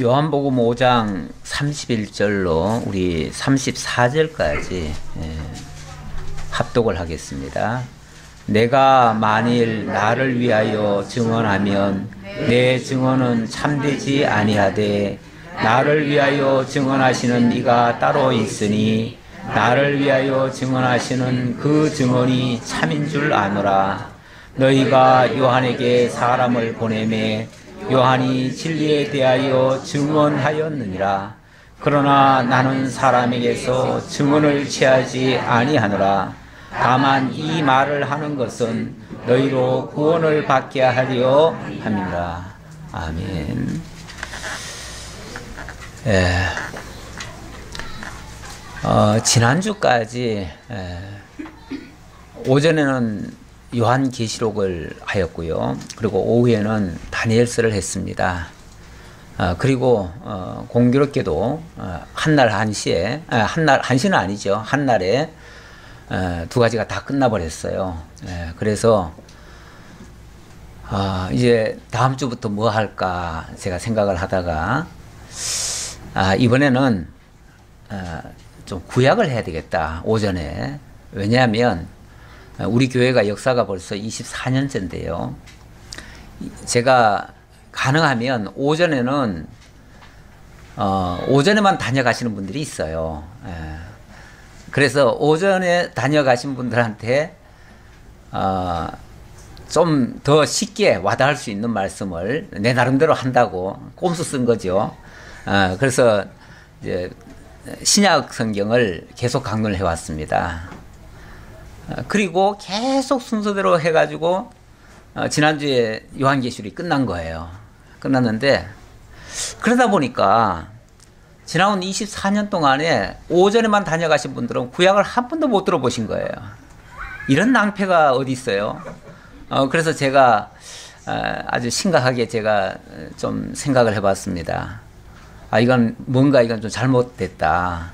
요한복음 5장 31절로 우리 34절까지 합독을 하겠습니다. 내가 만일 나를 위하여 증언하면 내 증언은 참되지 아니하되 나를 위하여 증언하시는 이가 따로 있으니 나를 위하여 증언하시는 그 증언이 참인 줄 아노라. 너희가 요한에게 사람을 보내매 요한이 진리에 대하여 증언하였느니라. 그러나 나는 사람에게서 증언을 취하지 아니하노라. 다만 이 말을 하는 것은 너희로 구원을 받게 하려 함이라. 아멘. 지난주까지 오전에는 요한계시록을 하였고요. 그리고 오후에는 다니엘서를 했습니다. 그리고 공교롭게도 한날 한시에 한시는 아니죠. 한날에 두 가지가 다 끝나버렸어요. 그래서 이제 다음 주부터 뭐 할까 제가 생각을 하다가 이번에는 좀 구약을 해야 되겠다. 오전에. 왜냐하면 우리 교회가 역사가 벌써 24년째인데요. 제가 가능하면 오전에는 오전에만 다녀가시는 분들이 있어요. 그래서 오전에 다녀가신 분들한테 좀 더 쉽게 와닿을 수 있는 말씀을 내 나름대로 한다고 꼼수 쓴 거죠. 그래서 이제 신약 성경을 계속 강론을 해왔습니다. 그리고 계속 순서대로 해가지고 지난주에 요한계시록이 끝난 거예요. 끝났는데 그러다 보니까 지나온 24년 동안에 오전에만 다녀가신 분들은 구약을 한 번도 못 들어보신 거예요. 이런 낭패가 어디 있어요? 그래서 제가 아주 심각하게 제가 좀 생각을 해봤습니다. 이건 좀 잘못됐다.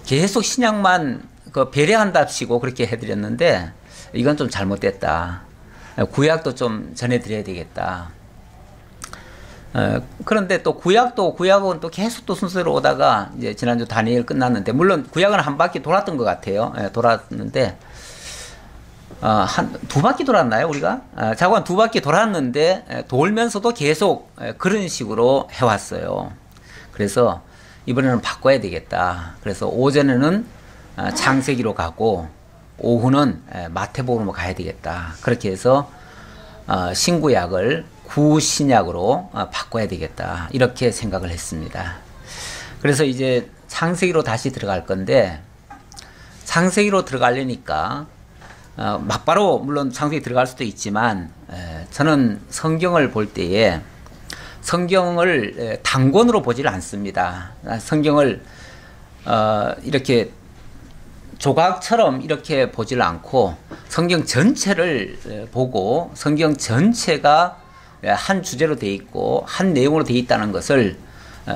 계속 신약만 배려한답시고 그렇게 해드렸는데 이건 좀 잘못됐다. 구약도 좀 전해드려야 되겠다. 그런데 또 구약은 또 계속 또 순서로 오다가 이제 지난주 다니엘 끝났는데 물론 구약은 한 바퀴 돌았던 것 같아요. 돌았는데 한 두 바퀴 돌았나요 우리가? 자고 한 두 바퀴 돌았는데 돌면서도 계속 그런 식으로 해왔어요. 그래서 이번에는 바꿔야 되겠다. 그래서 오전에는 창세기로 가고 오후는 마태복음으로 가야 되겠다. 그렇게 해서 신구약을 구신약으로 바꿔야 되겠다. 이렇게 생각을 했습니다. 그래서 이제 창세기로 다시 들어갈 건데 창세기로 들어가려니까 막바로 물론 창세기 들어갈 수도 있지만 저는 성경을 볼 때에 성경을 단권으로 보지를 않습니다. 성경을 이렇게 조각처럼 이렇게 보질 않고 성경 전체를 보고 성경 전체가 한 주제로 되어 있고 한 내용으로 되어 있다는 것을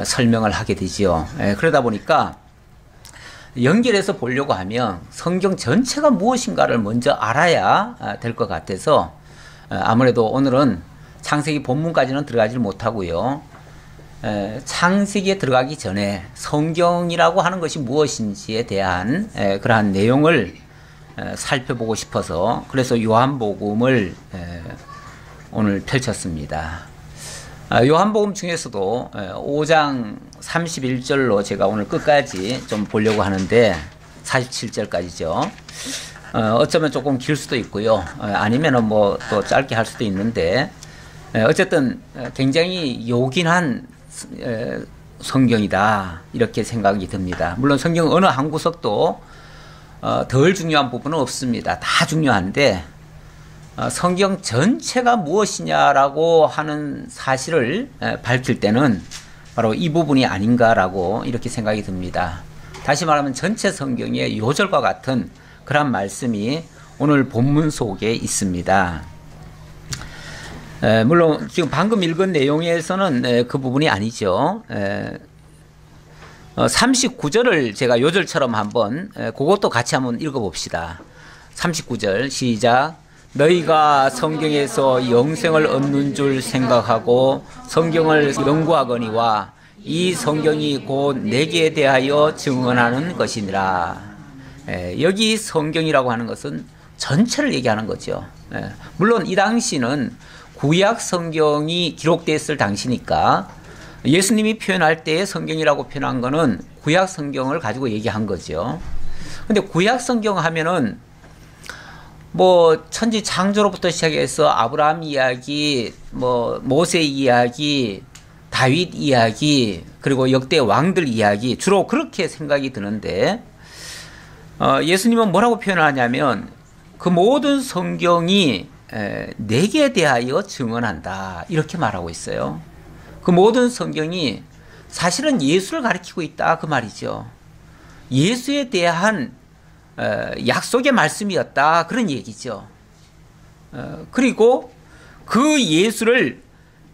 설명을 하게 되지요. 그러다 보니까 연결해서 보려고 하면 성경 전체가 무엇인가를 먼저 알아야 될 것 같아서 아무래도 오늘은 창세기 본문까지는 들어가지 못하고요. 창세기에 들어가기 전에 성경이라고 하는 것이 무엇인지에 대한 그러한 내용을 살펴보고 싶어서 그래서 요한복음을 오늘 펼쳤습니다. 요한복음 중에서도 5장 31절로 제가 오늘 끝까지 좀 보려고 하는데 47절까지죠. 어쩌면 조금 길 수도 있고요. 아니면은 뭐 또 짧게 할 수도 있는데 어쨌든 굉장히 요긴한 성경이다 이렇게 생각이 듭니다. 물론 성경 어느 한 구석도 덜 중요한 부분은 없습니다. 다 중요한데 성경 전체가 무엇이냐라고 하는 사실을 밝힐 때는 바로 이 부분이 아닌가라고 이렇게 생각이 듭니다. 다시 말하면 전체 성경의 요절과 같은 그런 말씀이 오늘 본문 속에 있습니다. 물론 지금 방금 읽은 내용에서는 그 부분이 아니죠. 39절을 제가 요절처럼 한번 그것도 같이 한번 읽어봅시다. 39절 시작. 너희가 성경에서 영생을 얻는 줄 생각하고 성경을 연구하거니와 이 성경이 곧 내게 대하여 증언하는 것이니라. 여기 성경이라고 하는 것은 전체를 얘기하는 거죠. 물론 이 당시는 구약 성경이 기록되었을 당시니까 예수님이 표현할 때 성경이라고 표현한 거는 구약 성경을 가지고 얘기한 거죠. 근데 구약 성경 하면은 뭐 천지 창조로부터 시작해서 아브라함 이야기, 뭐 모세 이야기, 다윗 이야기, 그리고 역대 왕들 이야기, 주로 그렇게 생각이 드는데 예수님은 뭐라고 표현하냐면 그 모든 성경이 내게 대하여 증언한다 이렇게 말하고 있어요. 그 모든 성경이 사실은 예수를 가리키고 있다 그 말이죠. 예수에 대한 약속의 말씀이었다 그런 얘기죠. 그리고 그 예수를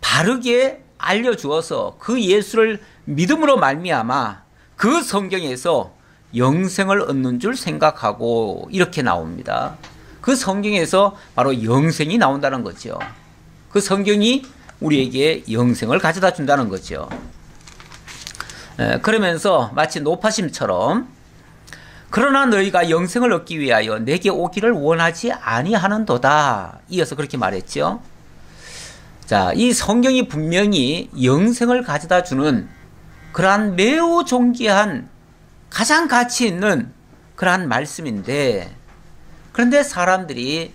바르게 알려주어서 그 예수를 믿음으로 말미암아 그 성경에서 영생을 얻는 줄 생각하고 이렇게 나옵니다. 그 성경에서 바로 영생이 나온다는 거죠. 그 성경이 우리에게 영생을 가져다 준다는 거죠. 그러면서 마치 노파심처럼 그러나 너희가 영생을 얻기 위하여 내게 오기를 원하지 아니하는도다. 이어서 그렇게 말했죠. 자, 이 성경이 분명히 영생을 가져다 주는 그러한 매우 존귀한 가장 가치 있는 그러한 말씀인데 그런데 사람들이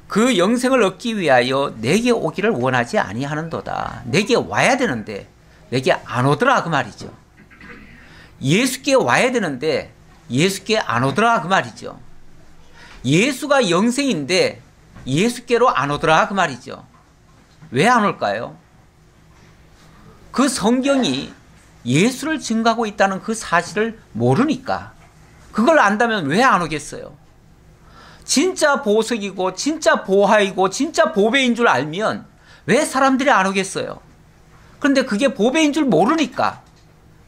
그 영생을 얻기 위하여 내게 오기를 원하지 아니하는도다. 내게 와야 되는데 내게 안 오더라 그 말이죠. 예수께 와야 되는데 예수께 안 오더라 그 말이죠. 예수가 영생인데 예수께로 안 오더라 그 말이죠. 왜 안 올까요? 그 성경이 예수를 증거하고 있다는 그 사실을 모르니까. 그걸 안다면 왜 안 오겠어요? 진짜 보석이고 진짜 보화이고 진짜 보배인 줄 알면 왜 사람들이 안 오겠어요? 그런데 그게 보배인 줄 모르니까.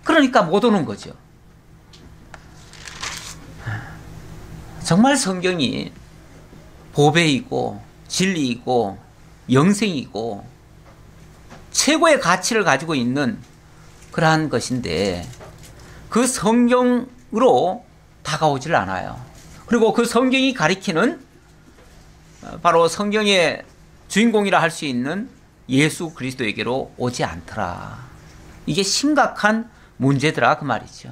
그러니까 못 오는 거죠. 정말 성경이 보배이고 진리이고 영생이고 최고의 가치를 가지고 있는 그러한 것인데 그 성경으로 다가오질 않아요. 그리고 그 성경이 가리키는 바로 성경의 주인공이라 할 수 있는 예수 그리스도에게로 오지 않더라. 이게 심각한 문제더라 그 말이죠.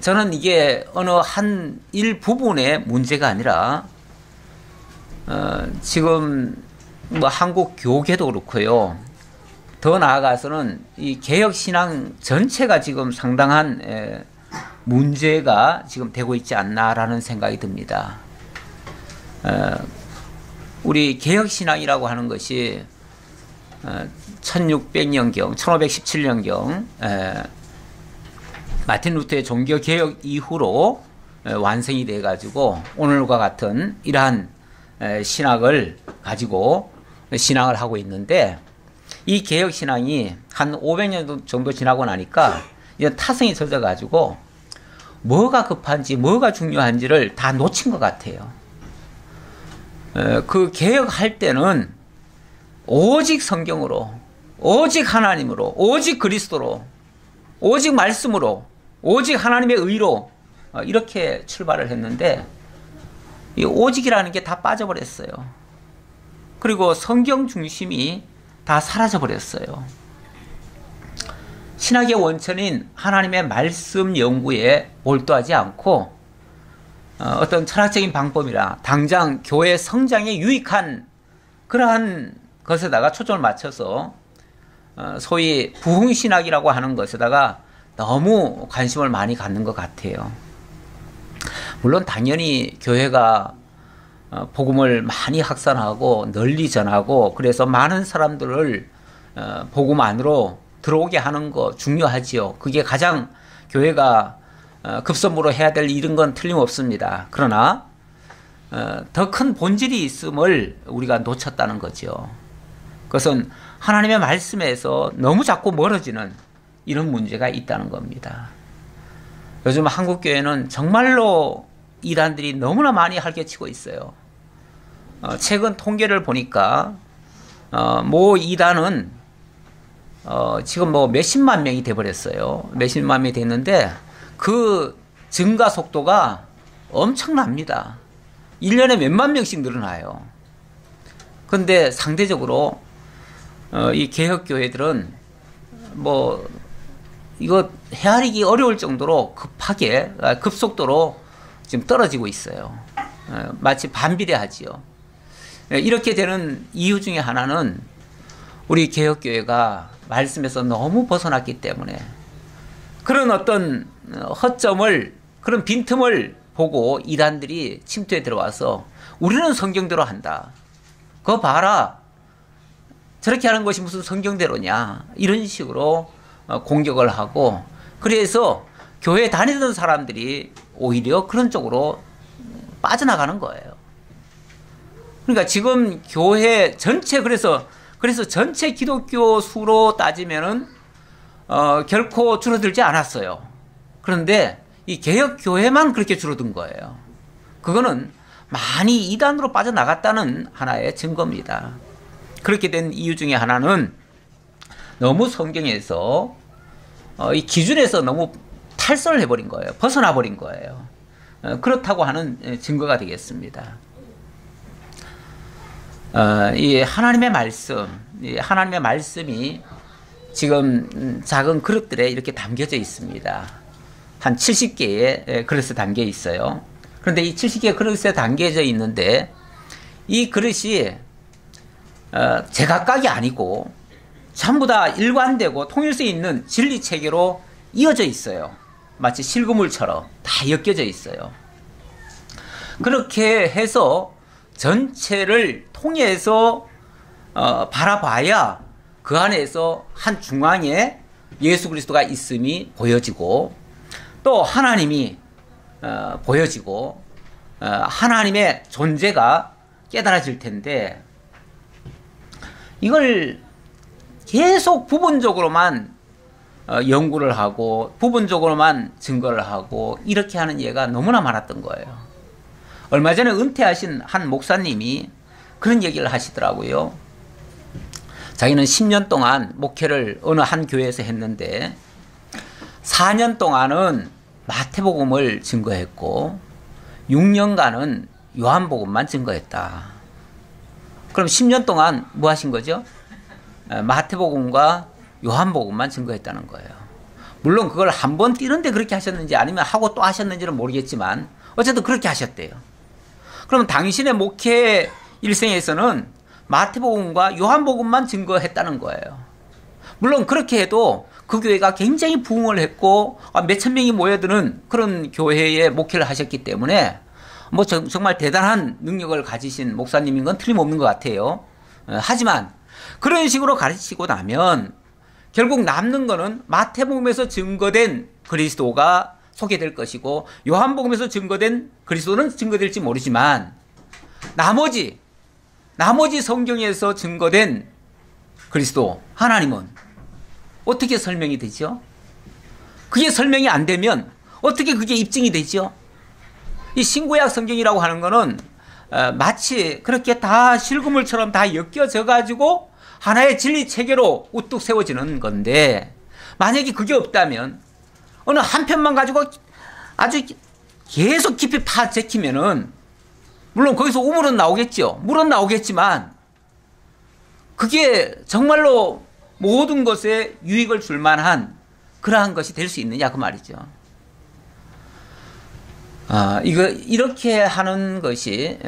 저는 이게 어느 한 일부분의 문제가 아니라 지금 뭐 한국 교계도 그렇고요. 더 나아가서는 이 개혁신앙 전체가 지금 상당한 문제가 지금 되고 있지 않나라는 생각이 듭니다. 우리 개혁신앙이라고 하는 것이 1600년경, 1517년경 마틴 루터의 종교개혁 이후로 완성이 돼가지고 오늘과 같은 이러한 신학을 가지고 신앙을 하고 있는데 이 개혁신앙이 한 500년 정도 지나고 나니까 이제 타성이 젖어가지고 뭐가 급한지 뭐가 중요한지를 다 놓친 것 같아요. 그 개혁할 때는 오직 성경으로, 오직 하나님으로, 오직 그리스도로, 오직 말씀으로, 오직 하나님의 의로 이렇게 출발을 했는데 이 오직이라는 게 다 빠져버렸어요. 그리고 성경 중심이 다 사라져버렸어요. 신학의 원천인 하나님의 말씀 연구에 몰두하지 않고 어떤 철학적인 방법이라 당장 교회 성장에 유익한 그러한 것에다가 초점을 맞춰서 소위 부흥신학이라고 하는 것에다가 너무 관심을 많이 갖는 것 같아요. 물론 당연히 교회가 복음을 많이 확산하고 널리 전하고 그래서 많은 사람들을 복음 안으로 들어오게 하는 거 중요하지요. 그게 가장 교회가 급선무로 해야 될 일인 건 틀림없습니다. 그러나 더 큰 본질이 있음을 우리가 놓쳤다는 거죠. 그것은 하나님의 말씀에서 너무 자꾸 멀어지는 이런 문제가 있다는 겁니다. 요즘 한국교회는 정말로 이단들이 너무나 많이 활개치고 있어요. 최근 통계를 보니까 모 이단은 지금 뭐 몇십만 명이 돼버렸어요. 몇십만 명이 됐는데 그 증가 속도가 엄청납니다. 1년에 몇만 명씩 늘어나요. 그런데 상대적으로 이 개혁교회들은 뭐 이거 헤아리기 어려울 정도로 급속도로 지금 떨어지고 있어요. 마치 반비례하지요. 이렇게 되는 이유 중에 하나는 우리 개혁교회가 말씀에서 너무 벗어났기 때문에 그런 어떤 허점을, 그런 빈틈을 보고 이단들이 침투에 들어와서 우리는 성경대로 한다. 그거 봐라. 저렇게 하는 것이 무슨 성경대로냐. 이런 식으로 공격을 하고, 그래서 교회 다니던 사람들이 오히려 그런 쪽으로 빠져나가는 거예요. 그러니까 지금 교회 전체, 그래서 전체 기독교 수로 따지면은 결코 줄어들지 않았어요. 그런데 이 개혁교회만 그렇게 줄어든 거예요. 그거는 많이 이단으로 빠져나갔다는 하나의 증거입니다. 그렇게 된 이유 중에 하나는 너무 성경에서 이 기준에서 너무 탈선을 해버린 거예요. 벗어나 버린 거예요. 그렇다고 하는 증거가 되겠습니다. 이 하나님의 말씀이 지금 작은 그릇들에 이렇게 담겨져 있습니다. 한 70개의 그릇에 담겨 있어요. 그런데 이 70개의 그릇에 담겨져 있는데 이 그릇이 제각각이 아니고 전부 다 일관되고 통일성 있는 진리 체계로 이어져 있어요. 마치 실그물처럼 다 엮여져 있어요. 그렇게 해서 전체를 통해서 바라봐야 그 안에서 한 중앙에 예수 그리스도가 있음이 보여지고 또 하나님이 보여지고 하나님의 존재가 깨달아질 텐데, 이걸 계속 부분적으로만 연구를 하고 부분적으로만 증거를 하고 이렇게 하는 예가 너무나 많았던 거예요. 얼마 전에 은퇴하신 한 목사님이 그런 얘기를 하시더라고요. 자기는 10년 동안 목회를 어느 한 교회에서 했는데 4년 동안은 마태복음을 증거했고 6년간은 요한복음만 증거했다. 그럼 10년 동안 뭐 하신 거죠? 마태복음과 요한복음만 증거했다는 거예요. 물론 그걸 한 번 뛰는데 그렇게 하셨는지 아니면 하고 또 하셨는지는 모르겠지만 어쨌든 그렇게 하셨대요. 그러면 당신의 목회 일생에서는 마태복음과 요한복음만 증거했다는 거예요. 물론 그렇게 해도 그 교회가 굉장히 부흥을 했고 몇천 명이 모여드는 그런 교회에 목회를 하셨기 때문에 뭐 정말 대단한 능력을 가지신 목사님인 건 틀림없는 것 같아요. 하지만 그런 식으로 가르치고 나면 결국 남는 거는 마태복음에서 증거된 그리스도가 소개될 것이고 요한복음에서 증거된 그리스도는 증거될지 모르지만 나머지 성경에서 증거된 그리스도 하나님은 어떻게 설명이 되죠? 그게 설명이 안 되면 어떻게 그게 입증이 되죠? 이 신구약 성경이라고 하는 거는 마치 그렇게 다 실그물처럼 다 엮여져 가지고 하나의 진리 체계로 우뚝 세워지는 건데, 만약에 그게 없다면 어느 한 편만 가지고 아주 계속 깊이 파헤치면은 물론 거기서 우물은 나오겠죠. 물은 나오겠지만 그게 정말로 모든 것에 유익을 줄 만한 그러한 것이 될 수 있느냐 그 말이죠. 이렇게 하는 것이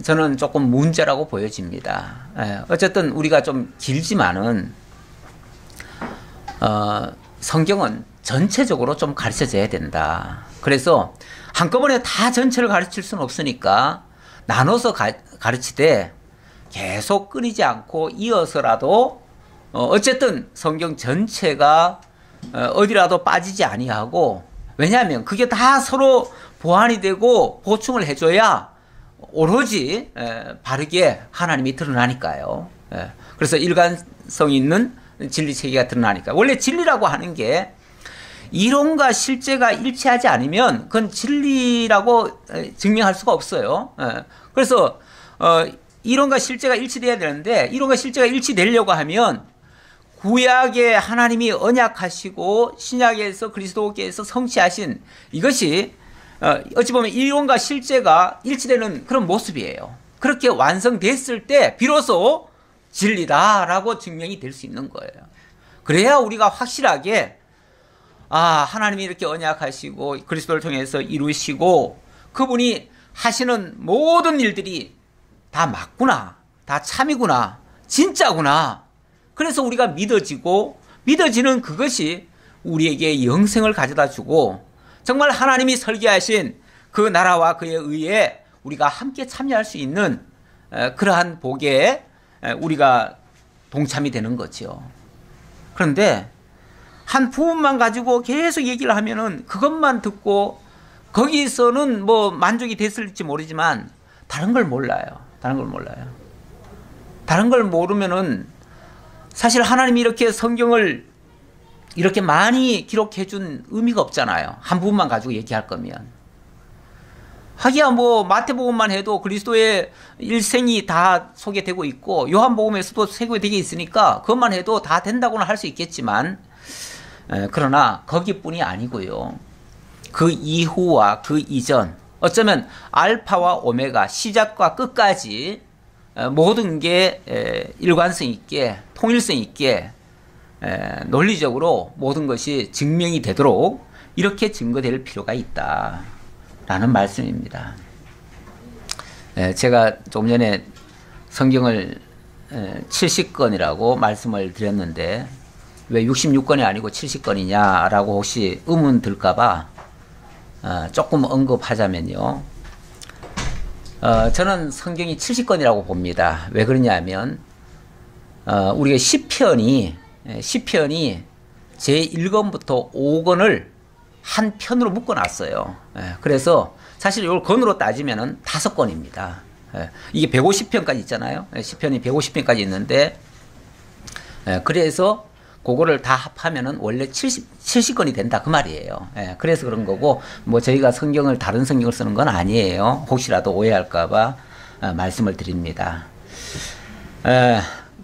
저는 조금 문제라고 보여집니다. 어쨌든 우리가 좀 길지만은 성경은 전체적으로 좀 가르쳐져야 된다. 그래서 한꺼번에 다 전체를 가르칠 수는 없으니까 나눠서 가르치되 계속 끊이지 않고 이어서라도 어쨌든 성경 전체가 어디라도 빠지지 아니하고, 왜냐하면 그게 다 서로 보완이 되고 보충을 해줘야 오로지 바르게 하나님이 드러나니까요. 그래서 일관성 있는 진리 체계가 드러나니까. 원래 진리라고 하는 게 이론과 실제가 일치하지 않으면 그건 진리라고 증명할 수가 없어요. 그래서 이론과 실제가 일치돼야 되는데 이론과 실제가 일치되려고 하면 구약에 하나님이 언약하시고 신약에서 그리스도께서 성취하신 이것이 어찌 보면 이론과 실제가 일치되는 그런 모습이에요. 그렇게 완성됐을 때 비로소 진리다라고 증명이 될 수 있는 거예요. 그래야 우리가 확실하게 하나님이 이렇게 언약하시고 그리스도를 통해서 이루시고 그분이 하시는 모든 일들이 다 맞구나, 다 참이구나, 진짜구나. 그래서 우리가 믿어지는 그것이 우리에게 영생을 가져다 주고 정말 하나님이 설계하신 그 나라와 그의 의에 우리가 함께 참여할 수 있는 그러한 복에 우리가 동참이 되는 거죠. 그런데 한 부분만 가지고 계속 얘기를 하면은 그것만 듣고 거기서는 뭐 만족이 됐을지 모르지만 다른 걸 몰라요. 다른 걸 모르면은 사실 하나님이 이렇게 성경을 이렇게 많이 기록해 준 의미가 없잖아요. 한 부분만 가지고 얘기할 거면. 하기야 뭐 마태복음만 해도 그리스도의 일생이 다 소개되고 있고 요한복음에서도 소개되게 있으니까 그것만 해도 다 된다고는 할 수 있겠지만 그러나 거기뿐이 아니고요. 그 이후와 그 이전 어쩌면 알파와 오메가 시작과 끝까지 모든 게 일관성 있게 통일성 있게 논리적으로 모든 것이 증명이 되도록 이렇게 증거될 필요가 있다라는 말씀입니다. 제가 조금 전에 성경을 70권이라고 말씀을 드렸는데 왜 66권이 아니고 70권이냐라고 혹시 의문 들까봐 조금 언급하자면요. 저는 성경이 70권이라고 봅니다. 왜 그러냐면 우리가 시편이 제1권부터 5권을 한 편으로 묶어놨어요. 그래서 사실 이걸 권으로 따지면은 5권입니다. 이게 150편까지 있잖아요. 시편이 150편까지 있는데 그래서 그거를 다 합하면은 원래 70권이 된다 그 말이에요. 그래서 그런 거고 뭐 저희가 다른 성경을 쓰는 건 아니에요. 혹시라도 오해할까봐 말씀을 드립니다.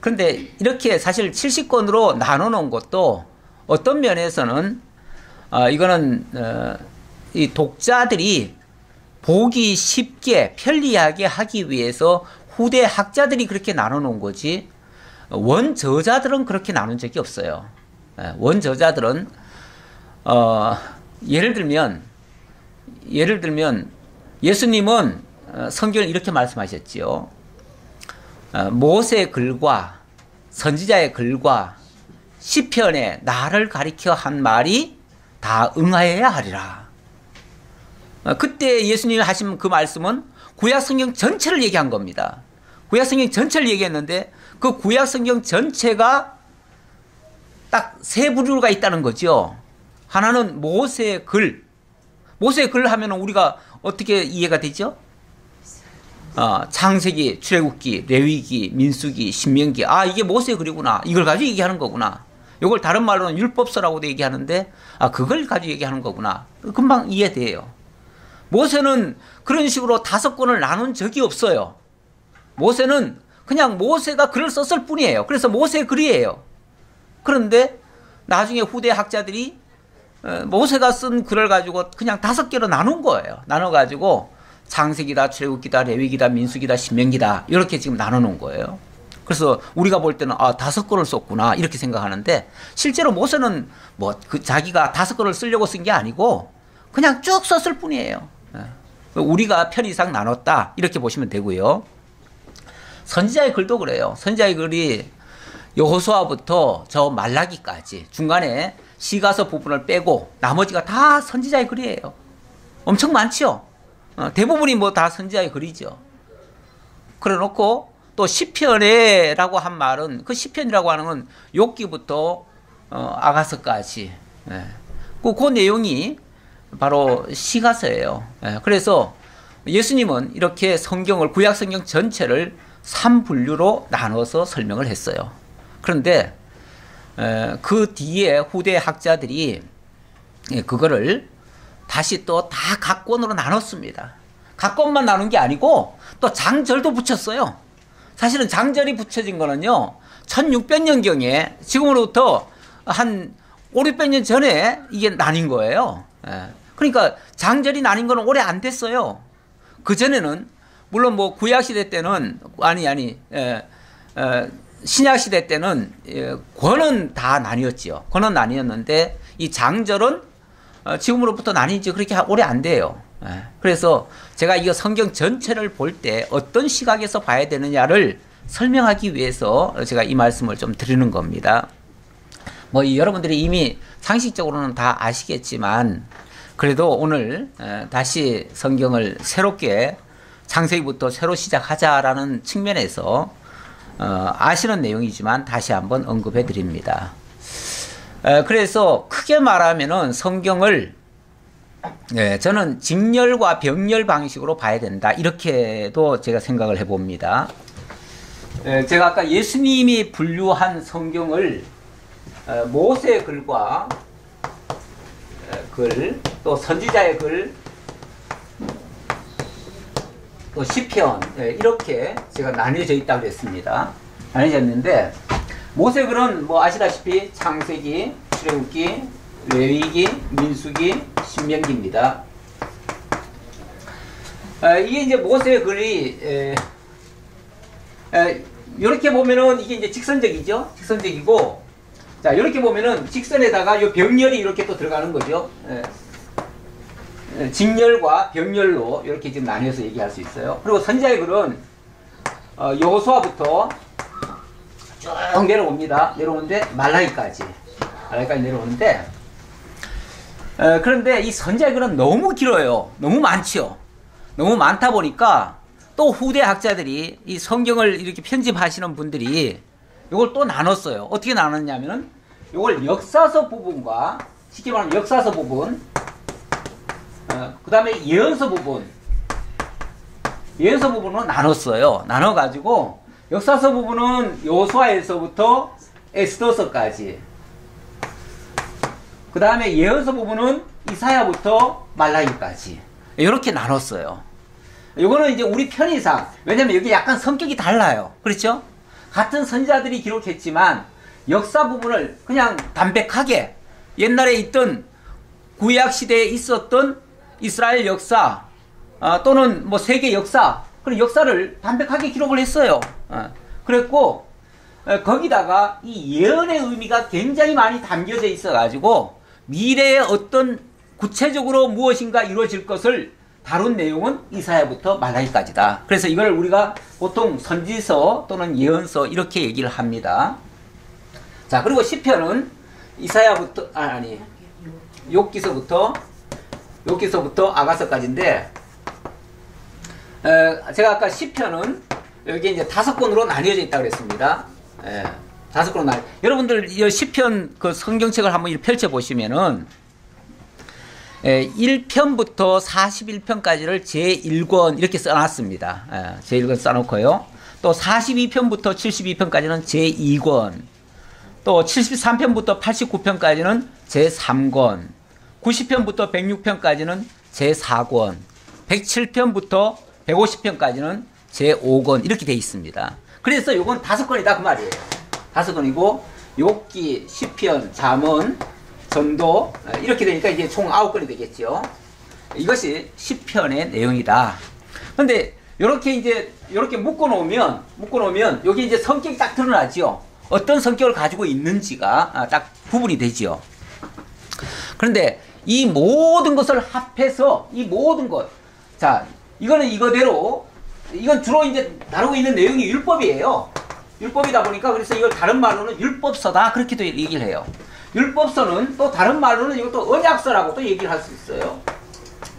그런데 이렇게 사실 70권으로 나눠놓은 것도 어떤 면에서는 이거는 이 독자들이 보기 쉽게 편리하게 하기 위해서 후대 학자들이 그렇게 나눠놓은 거지 원저자들은 그렇게 나눈 적이 없어요. 원저자들은 예를 들면 예수님은 성경을 이렇게 말씀하셨지요. 모세의 글과 선지자의 글과 시편에 나를 가리켜 한 말이 다 응하여야 하리라. 그때 예수님이 하신 그 말씀은 구약성경 전체를 얘기한 겁니다. 구약성경 전체를 얘기했는데 그 구약성경 전체가 딱 세 부류가 있다는 거죠. 하나는 모세의 글. 모세의 글 하면 우리가 어떻게 이해가 되죠? 창세기, 출애굽기, 레위기, 민수기, 신명기. 이게 모세의 글이구나. 이걸 가지고 얘기하는 거구나. 이걸 다른 말로는 율법서라고도 얘기하는데 그걸 가지고 얘기하는 거구나. 금방 이해돼요. 모세는 그런 식으로 5권을 나눈 적이 없어요. 모세는 그냥 모세가 글을 썼을 뿐이에요. 그래서 모세의 글이에요. 그런데 나중에 후대 학자들이 모세가 쓴 글을 가지고 그냥 5개로 나눈 거예요. 나눠가지고 창세기다, 출애굽기다, 레위기다, 민수기다, 신명기다 이렇게 지금 나눠놓은 거예요. 그래서 우리가 볼 때는 5권을 썼구나 이렇게 생각하는데 실제로 모세는 뭐 자기가 5권을 쓰려고 쓴 게 아니고 그냥 쭉 썼을 뿐이에요. 우리가 편 이상 나눴다 이렇게 보시면 되고요. 선지자의 글도 그래요. 선지자의 글이 여호수아부터 저 말라기까지 중간에 시가서 부분을 빼고 나머지가 다 선지자의 글이에요. 엄청 많죠. 대부분이 뭐 다 선지자의 글이죠. 그래 놓고 또 시편에라고 한 말은 그 시편이라고 하는 건 욥기부터 아가서까지 그 내용이 바로 시가서예요. 그래서 예수님은 이렇게 성경을 구약성경 전체를 3분류로 나눠서 설명을 했어요. 그런데 그 뒤에 후대 학자들이 그거를 다시 또 다 각 권으로 나눴습니다. 각 권만 나눈 게 아니고 또 장절도 붙였어요. 사실은 장절이 붙여진 거는요, 1600년경에 지금으로부터 한 5, 600년 전에 이게 나뉜 거예요. 그러니까 장절이 나뉜 거는 오래 안 됐어요. 그전에는 물론 뭐 구약시대 때는 신약시대 때는 권은 다 나뉘었지요. 권은 나뉘었는데 이 장절은 지금으로부터 나뉜 지 그렇게 오래 안 돼요. 그래서 제가 이거 성경 전체를 볼 때 어떤 시각에서 봐야 되느냐를 설명하기 위해서 제가 이 말씀을 좀 드리는 겁니다. 뭐 여러분들이 이미 상식적으로는 다 아시겠지만 그래도 오늘 다시 성경을 새롭게 창세기부터 새로 시작하자라는 측면에서 아시는 내용이지만 다시 한번 언급해 드립니다. 그래서 크게 말하면은 성경을 저는 직렬과 병렬 방식으로 봐야 된다, 이렇게도 제가 생각을 해봅니다. 제가 아까 예수님이 분류한 성경을 모세의 글과 글, 또 선지자의 글, 또 시편, 이렇게 제가 나뉘어져 있다고 그랬습니다. 나뉘어졌는데 모세 글은 뭐 아시다시피 창세기, 출애굽기, 레위기, 민수기, 신명기입니다. 이게 이제 모세의 글이 이렇게 보면은 이게 이제 직선적이죠. 직선적이고, 자 이렇게 보면은 직선에다가 이 병렬이 이렇게 또 들어가는 거죠. 직렬과 병렬로 이렇게 지금 나뉘어서 얘기할 수 있어요. 그리고 선지자의 글은 여호수아부터 쭉 내려옵니다. 내려오는데 말라기까지 내려오는데, 그런데 이 선지자의 글은 너무 길어요. 너무 많죠. 너무 많다 보니까 또 후대 학자들이 이 성경을 이렇게 편집하시는 분들이 이걸 또 나눴어요. 어떻게 나눴냐면은 이걸 역사서 부분과, 쉽게 말하면 역사서 부분, 그 다음에 예언서 부분으로 나눴어요. 나눠가지고 역사서 부분은 여호수아에서부터 에스더서까지, 그 다음에 예언서 부분은 이사야부터 말라기까지 이렇게 나눴어요. 이거는 이제 우리 편의상, 왜냐면 여기 약간 성격이 달라요. 그렇죠? 같은 선지자들이 기록했지만 역사 부분을 그냥 담백하게 옛날에 있던 구약 시대에 있었던 이스라엘 역사, 또는 뭐 세계 역사, 그런 역사를 담백하게 기록을 했어요. 그랬고, 거기다가 이 예언의 의미가 굉장히 많이 담겨져 있어 가지고 미래에 어떤 구체적으로 무엇인가 이루어질 것을 다룬 내용은 이사야부터 말라기까지다. 그래서 이걸 우리가 보통 선지서 또는 예언서 이렇게 얘기를 합니다. 자, 그리고 시편은 이사야부터 욥기서부터 아가서까지인데, 제가 아까 시편은 여기 이제 5권으로 나뉘어져 있다고 그랬습니다. 5권으로 여러분들 이 시편 그 성경책을 한번 펼쳐 보시면은 1편부터 41편까지를 제1권 이렇게 써놨습니다. 제1권 써놓고요. 또 42편부터 72편까지는 제2권, 또 73편부터 89편까지는 제3권, 90편부터 106편까지는 제4권, 107편부터 150편까지는 제5권 이렇게 돼 있습니다. 그래서 요건 5권이다 그 말이에요. 5권이고 욥기, 시편, 잠언, 전도 이렇게 되니까 이제 총 9권이 되겠죠. 이것이 시편의 내용이다. 근데 이렇게 묶어 놓으면 여기 이제 성격이 딱 드러나죠. 어떤 성격을 가지고 있는지가 딱 구분이 되죠. 그런데 이 모든 것을 합해서 이 모든 것, 자 이거는 이거대로, 이건 주로 이제 다루고 있는 내용이 율법이에요. 율법이다 보니까 그래서 이걸 다른 말로는 율법서다 그렇게도 얘기를 해요. 율법서는 또 다른 말로는 이것도 언약서라고 또 얘기를 할 수 있어요.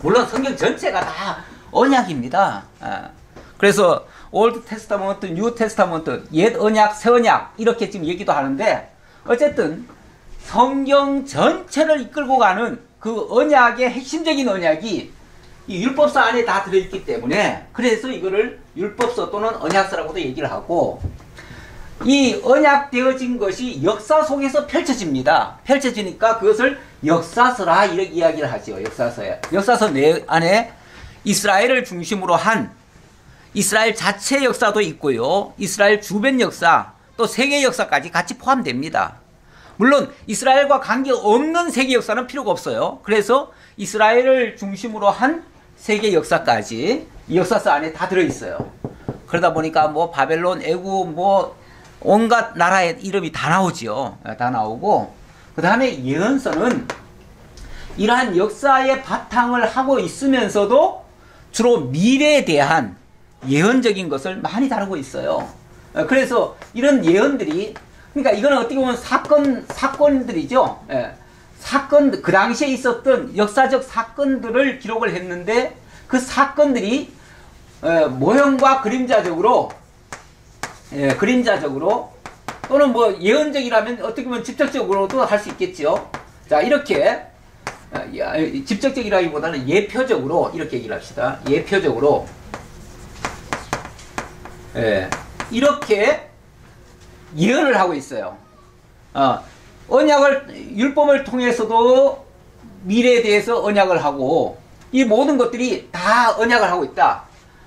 물론 성경 전체가 다 언약입니다. 그래서 올드 테스타먼트, 뉴 테스타먼트, 옛 언약, 새 언약 이렇게 지금 얘기도 하는데, 어쨌든 성경 전체를 이끌고 가는 그 언약의 핵심적인 언약이 이 율법서 안에 다 들어있기 때문에, 그래서 이거를 율법서 또는 언약서라고도 얘기를 하고, 이 언약되어진 것이 역사 속에서 펼쳐집니다. 펼쳐지니까 그것을 역사서라 이렇게 이야기를 하죠. 역사서에. 역사서 내 안에 이스라엘을 중심으로 한 이스라엘 자체 역사도 있고요. 이스라엘 주변 역사, 또 세계 역사까지 같이 포함됩니다. 물론 이스라엘과 관계없는 세계 역사는 필요가 없어요. 그래서 이스라엘을 중심으로 한 세계 역사까지 이 역사서 안에 다 들어있어요. 그러다 보니까 뭐 바벨론, 애굽, 뭐 온갖 나라의 이름이 다 나오죠. 다 나오고, 그 다음에 예언서는 이러한 역사의 바탕을 하고 있으면서도 주로 미래에 대한 예언적인 것을 많이 다루고 있어요. 그래서 이런 예언들이, 그러니까 이거는 어떻게 보면 사건들이죠. 사건, 그 당시에 있었던 역사적 사건들을 기록을 했는데 그 사건들이 모형과 그림자적으로 또는 뭐 예언적이라면 어떻게 보면 직접적으로도 할 수 있겠죠. 자, 이렇게 직접적이라기보다는 예표적으로 이렇게 얘기를 합시다. 예표적으로 이렇게 예언을 하고 있어요. 율법을 통해서도 미래에 대해서 언약을 하고, 이 모든 것들이 다 언약을 하고 있다.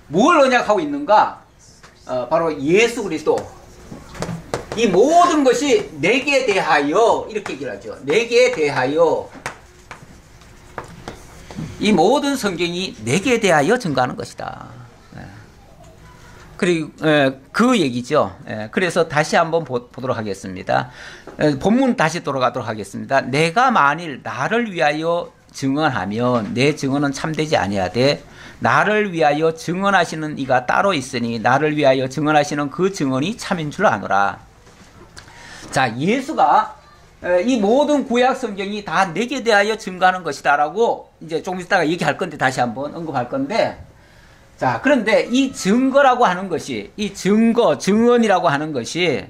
뭘 언약하고 있는가? 바로 예수 그리스도. 이 모든 것이 내게 대하여, 이렇게 얘기를 하죠. 내게 대하여. 이 모든 성경이 내게 대하여 증거하는 것이다. 그리고 그 얘기죠. 그래서 다시 한번 보도록 하겠습니다. 본문 다시 돌아가도록 하겠습니다. 내가 만일 나를 위하여 증언하면 내 증언은 참되지 아니하되 나를 위하여 증언하시는 이가 따로 있으니 나를 위하여 증언하시는 그 증언이 참인 줄 아노라. 자, 예수가 이 모든 구약 성경이 다 내게 대하여 증거하는 것이다라고 이제 조금 있다가 얘기할 건데, 다시 한번 언급할 건데, 자, 그런데 이 증거라고 하는 것이, 이 증언이라고 하는 것이,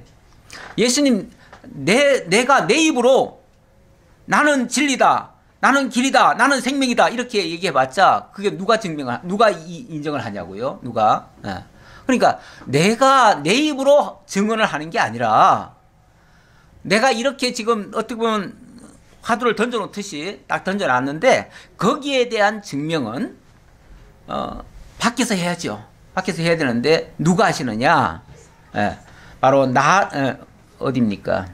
예수님, 내가 내 입으로 나는 진리다, 나는 길이다, 나는 생명이다, 이렇게 얘기해봤자, 그게 누가 인정을 하냐고요? 누가? 그러니까, 내가 내 입으로 증언을 하는 게 아니라, 내가 이렇게 지금 어떻게 보면 화두를 던져놓듯이 딱 던져놨는데, 거기에 대한 증명은, 밖에서 해야죠. 밖에서 해야 되는데 누가 하시느냐? 바로 어디입니까?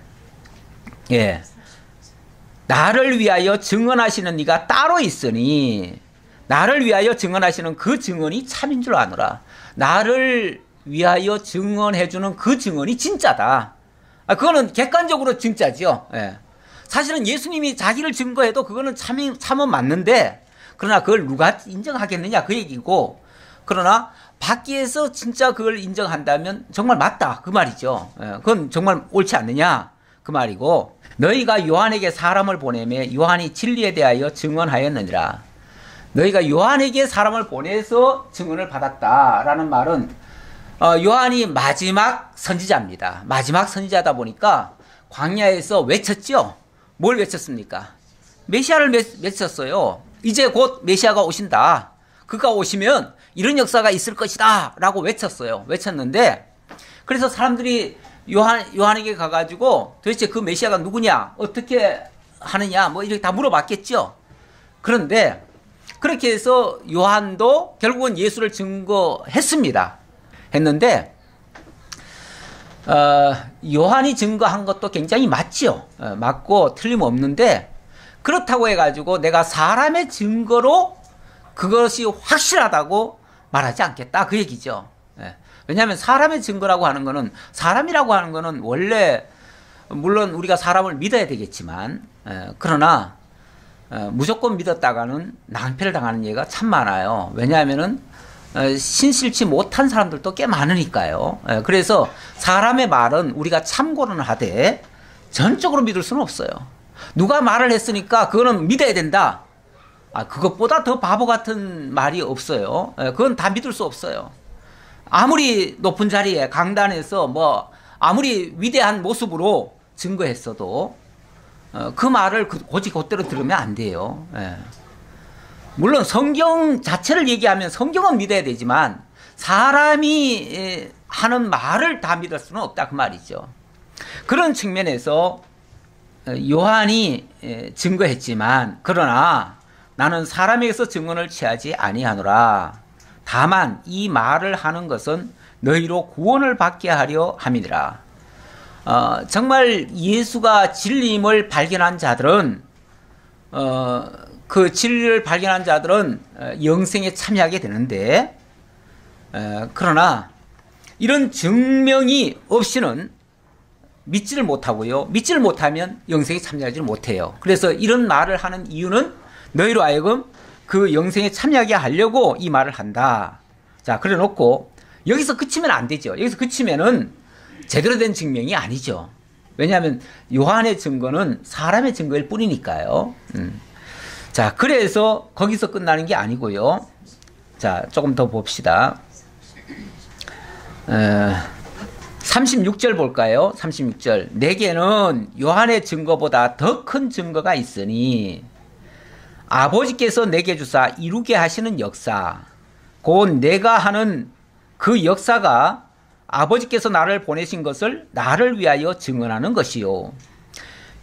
나를 위하여 증언하시는 이가 따로 있으니 나를 위하여 증언하시는 그 증언이 참인 줄 아노라. 나를 위하여 증언해주는 그 증언이 진짜다. 그거는 객관적으로 진짜죠. 사실은 예수님이 자기를 증거해도 그거는 참은 맞는데, 그러나 그걸 누가 인정하겠느냐 그 얘기고, 그러나 밖에서 진짜 그걸 인정한다면 정말 맞다 그 말이죠. 그건 정말 옳지 않느냐 그 말이고, 너희가 요한에게 사람을 보내매 요한이 진리에 대하여 증언하였느니라. 너희가 요한에게 사람을 보내서 증언을 받았다라는 말은 요한이 마지막 선지자입니다. 마지막 선지자다 보니까 광야에서 외쳤죠. 뭘 외쳤습니까? 메시아를 외쳤어요. 이제 곧 메시아가 오신다. 그가 오시면 이런 역사가 있을 것이다 라고 외쳤는데, 그래서 사람들이 요한에게 가가지고 도대체 그 메시아가 누구냐, 어떻게 하느냐, 뭐 이렇게 다 물어봤겠죠. 그런데 그렇게 해서 요한도 결국은 예수를 증거했습니다. 했는데 요한이 증거한 것도 굉장히 맞죠. 맞고 틀림없는데, 그렇다고 해가지고 내가 사람의 증거로 그것이 확실하다고 말하지 않겠다 그 얘기죠. 왜냐하면 사람의 증거라고 하는 거는, 사람이라고 하는 거는 원래 물론 우리가 사람을 믿어야 되겠지만, 그러나 무조건 믿었다가는 낭패를 당하는 예가 참 많아요. 왜냐하면은 신실치 못한 사람들도 꽤 많으니까요. 그래서 사람의 말은 우리가 참고는 하되 전적으로 믿을 수는 없어요. 누가 말을 했으니까 그거는 믿어야 된다. 그것보다 더 바보 같은 말이 없어요. 그건 다 믿을 수 없어요. 아무리 높은 자리에 강단에서 뭐 아무리 위대한 모습으로 증거했어도 그 말을 고지 곧대로 들으면 안 돼요. 물론 성경 자체를 얘기하면 성경은 믿어야 되지만 사람이 하는 말을 다 믿을 수는 없다 그 말이죠. 그런 측면에서 요한이 증거했지만 그러나 나는 사람에게서 증언을 취하지 아니하노라. 다만 이 말을 하는 것은 너희로 구원을 받게 하려 함이니라. 정말 예수가 진리임을 발견한 자들은 그 진리를 발견한 자들은 영생에 참여하게 되는데 그러나 이런 증명이 없이는 믿지를 못하고요. 믿지를 못하면 영생에 참여하지 못해요. 그래서 이런 말을 하는 이유는 너희로 하여금 그 영생에 참여하게 하려고 이 말을 한다. 자, 그래 놓고 여기서 그치면 안 되죠. 여기서 그치면은 제대로 된 증명이 아니죠. 왜냐하면 요한의 증거는 사람의 증거일 뿐이니까요. 자, 그래서 거기서 끝나는 게 아니고요. 자, 조금 더 봅시다. 36절 볼까요? 36절. 내게는 요한의 증거보다 더 큰 증거가 있으니 아버지께서 내게 주사 이루게 하시는 역사, 곧 내가 하는 그 역사가 아버지께서 나를 보내신 것을 나를 위하여 증언하는 것이요.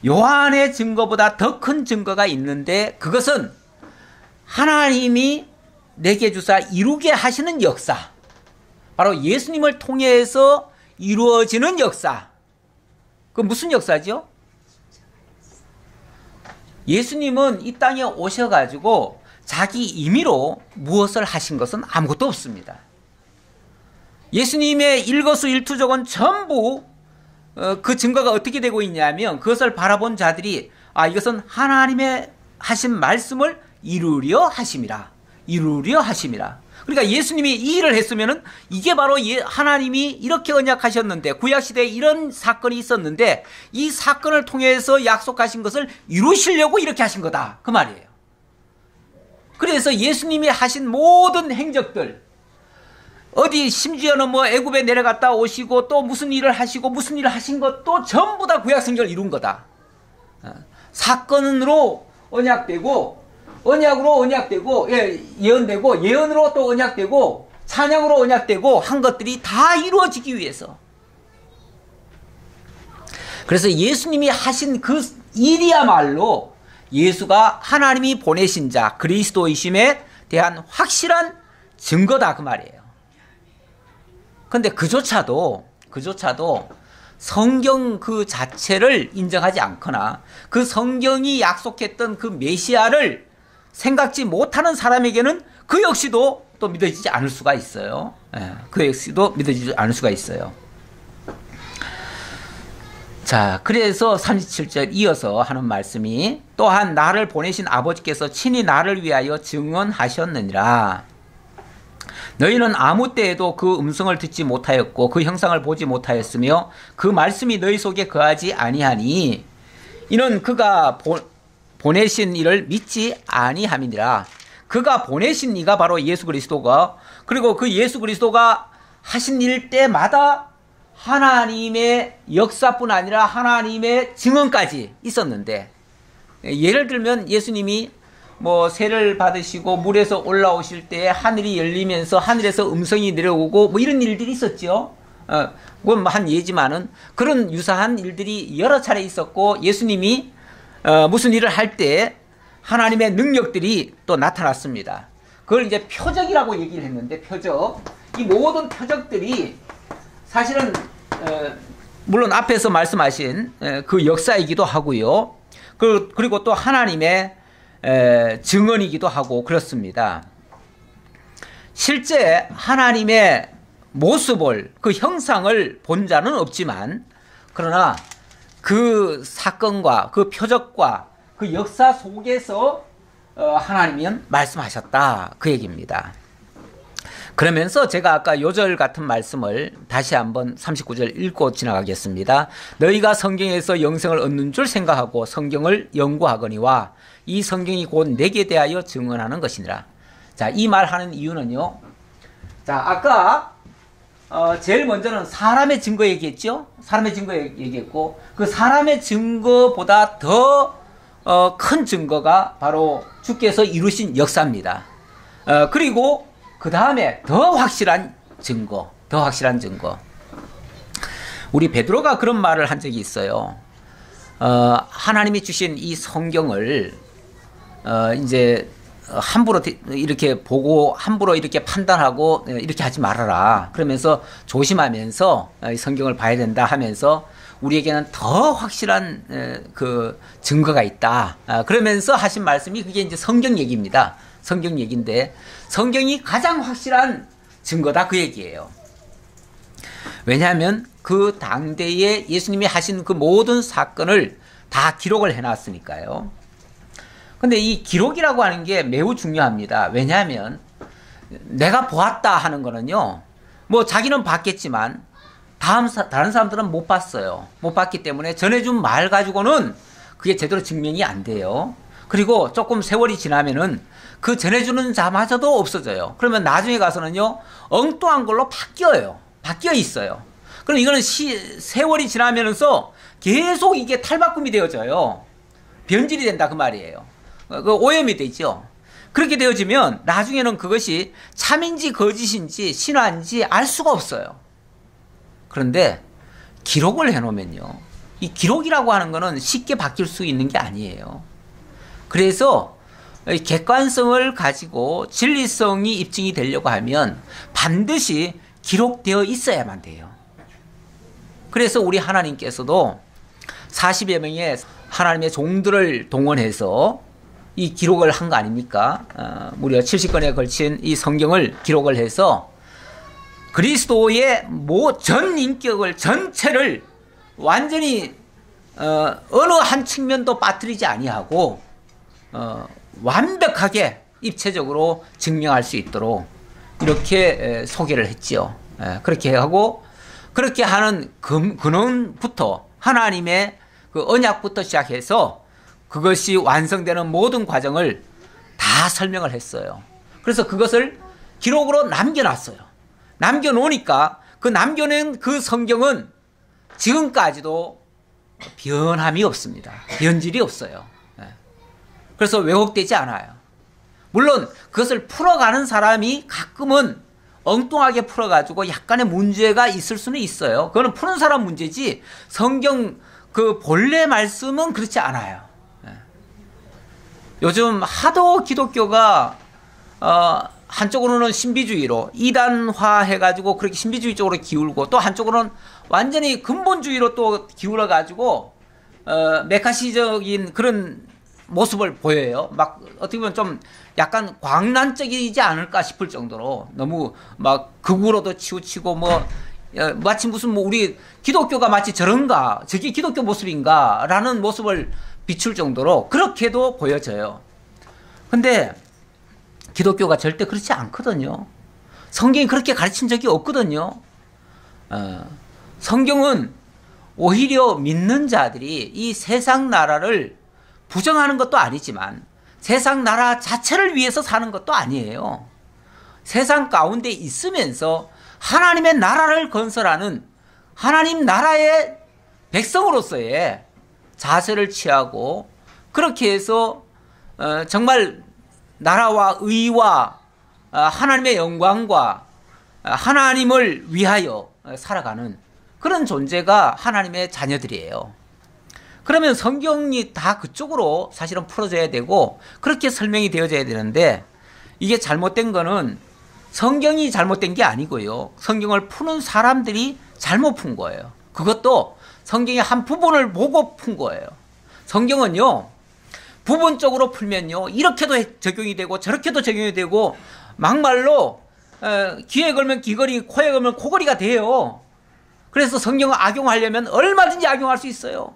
요한의 증거보다 더 큰 증거가 있는데 그것은 하나님이 내게 주사 이루게 하시는 역사, 바로 예수님을 통해서 이루어지는 역사. 그 무슨 역사죠? 예수님은 이 땅에 오셔가지고 자기 임의로 무엇을 하신 것은 아무것도 없습니다. 예수님의 일거수일투족은 전부 그 증거가 어떻게 되고 있냐면 그것을 바라본 자들이 이것은 하나님의 하신 말씀을 이루려 하심이라. 이루려 하심이라. 그러니까 예수님이 이 일을 했으면은 이게 바로 하나님이 이렇게 언약하셨는데 구약시대에 이런 사건이 있었는데 이 사건을 통해서 약속하신 것을 이루시려고 이렇게 하신 거다 그 말이에요. 그래서 예수님이 하신 모든 행적들, 어디 심지어는 뭐 애굽에 내려갔다 오시고 또 무슨 일을 하시고 무슨 일을 하신 것도 전부 다 구약성경을 이룬 거다. 사건으로 언약되고 언약으로 언약되고 예언되고 예언으로 또 언약되고 찬양으로 언약되고 한 것들이 다 이루어지기 위해서. 그래서 예수님이 하신 그 일이야말로 예수가 하나님이 보내신 자 그리스도이심에 대한 확실한 증거다 그 말이에요. 근데 그조차도 성경 그 자체를 인정하지 않거나 그 성경이 약속했던 그 메시아를 생각지 못하는 사람에게는 그 역시도 또 믿어지지 않을 수가 있어요. 그 역시도 믿어지지 않을 수가 있어요. 자, 그래서 37절 이어서 하는 말씀이 또한 나를 보내신 아버지께서 친히 나를 위하여 증언하셨느니라. 너희는 아무 때에도 그 음성을 듣지 못하였고 그 형상을 보지 못하였으며 그 말씀이 너희 속에 거하지 아니하니 이는 그가 보내신 이를 믿지 아니함이니라. 그가 보내신 이가 바로 예수 그리스도가, 그리고 그 예수 그리스도가 하신 일 때마다 하나님의 역사뿐 아니라 하나님의 증언까지 있었는데, 예를 들면 예수님이 뭐 세를 받으시고 물에서 올라오실 때 하늘이 열리면서 하늘에서 음성이 내려오고 뭐 이런 일들이 있었죠. 그건 한 예지만은 그런 유사한 일들이 여러 차례 있었고, 예수님이 무슨 일을 할 때 하나님의 능력들이 또 나타났습니다. 그걸 이제 표적이라고 얘기를 했는데, 표적, 이 모든 표적들이 사실은 물론 앞에서 말씀하신 그 역사이기도 하고요. 그리고 또 하나님의 증언이기도 하고 그렇습니다. 실제 하나님의 모습을, 그 형상을 본 자는 없지만, 그러나 그 사건과 그 표적과 그 역사 속에서 하나님은 말씀하셨다 그 얘기입니다. 그러면서 제가 아까 요절 같은 말씀을 다시 한번 39절 읽고 지나가겠습니다. 너희가 성경에서 영생을 얻는 줄 생각하고 성경을 연구하거니와 이 성경이 곧 내게 대하여 증언하는 것이니라. 자, 이 말하는 이유는요. 자, 아까 제일 먼저는 사람의 증거 얘기했죠. 사람의 증거 얘기했고, 그 사람의 증거보다 더 큰 증거가 바로 주께서 이루신 역사입니다. 그리고 그 다음에 더 확실한 증거, 더 확실한 증거. 우리 베드로가 그런 말을 한 적이 있어요. 하나님이 주신 이 성경을 이제 함부로 이렇게 보고 함부로 이렇게 판단하고 이렇게 하지 말아라. 그러면서 조심하면서 이 성경을 봐야 된다 하면서 우리에게는 더 확실한 그 증거가 있다. 그러면서 하신 말씀이 그게 이제 성경 얘기입니다. 성경 얘기인데 성경이 가장 확실한 증거다 그 얘기예요. 왜냐하면 그 당대에 예수님이 하신 그 모든 사건을 다 기록을 해놨으니까요. 근데 이 기록이라고 하는 게 매우 중요합니다. 왜냐하면 내가 보았다 하는 거는요, 뭐 자기는 봤겠지만 다른 사람들은 못 봤어요. 못 봤기 때문에 전해준 말 가지고는 그게 제대로 증명이 안 돼요. 그리고 조금 세월이 지나면은 그 전해주는 자마저도 없어져요. 그러면 나중에 가서는요, 엉뚱한 걸로 바뀌어요. 바뀌어 있어요. 그럼 이거는 세월이 지나면서 계속 이게 탈바꿈이 되어져요. 변질이 된다 그 말이에요. 그 오염이 되죠. 그렇게 되어지면 나중에는 그것이 참인지 거짓인지 신화인지 알 수가 없어요. 그런데 기록을 해놓으면요, 이 기록이라고 하는 거는 쉽게 바뀔 수 있는 게 아니에요. 그래서 객관성을 가지고 진리성이 입증이 되려고 하면 반드시 기록되어 있어야만 돼요. 그래서 우리 하나님께서도 40여 명의 하나님의 종들을 동원해서 이 기록을 한 거 아닙니까? 무려 70권에 걸친 이 성경을 기록을 해서 그리스도의 전 인격을 전체를 완전히 어느 한 측면도 빠뜨리지 아니하고 완벽하게 입체적으로 증명할 수 있도록 이렇게 소개를 했지요. 그렇게 하고 그렇게 하는 근원부터 하나님의 그 언약부터 시작해서 그것이 완성되는 모든 과정을 다 설명을 했어요. 그래서 그것을 기록으로 남겨놨어요. 남겨놓으니까 그 남겨낸 그 성경은 지금까지도 변함이 없습니다. 변질이 없어요. 그래서 왜곡되지 않아요. 물론 그것을 풀어가는 사람이 가끔은 엉뚱하게 풀어가지고 약간의 문제가 있을 수는 있어요. 그거는 푸는 사람 문제지 성경 그 본래 말씀은 그렇지 않아요. 요즘 하도 기독교가 한쪽으로는 신비주의로 이단화 해가지고 그렇게 신비주의 쪽으로 기울고 또 한쪽으로는 완전히 근본주의로 또 기울어가지고 메카시적인 그런 모습을 보여요. 막 어떻게 보면 좀 약간 광란적이지 않을까 싶을 정도로 너무 막 극우로도 치우치고 뭐 마치 무슨 뭐 우리 기독교가 마치 저런가 저게 기독교 모습인가 라는 모습을 비출 정도로 그렇게도 보여져요. 근데 기독교가 절대 그렇지 않거든요. 성경이 그렇게 가르친 적이 없거든요. 성경은 오히려 믿는 자들이 이 세상 나라를 부정하는 것도 아니지만 세상 나라 자체를 위해서 사는 것도 아니에요. 세상 가운데 있으면서 하나님의 나라를 건설하는 하나님 나라의 백성으로서의 자세를 취하고 그렇게 해서 정말 나라와 의와 하나님의 영광과 하나님을 위하여 살아가는 그런 존재가 하나님의 자녀들이에요. 그러면 성경이 다 그쪽으로 사실은 풀어져야 되고 그렇게 설명이 되어져야 되는데 이게 잘못된 거는 성경이 잘못된 게 아니고요. 성경을 푸는 사람들이 잘못 푼 거예요. 그것도 성경의 한 부분을 보고 푼 거예요. 성경은요, 부분적으로 풀면요, 이렇게도 적용이 되고 저렇게도 적용이 되고 막말로 귀에 걸면 귀걸이, 코에 걸면 코걸이가 돼요. 그래서 성경을 악용하려면 얼마든지 악용할 수 있어요.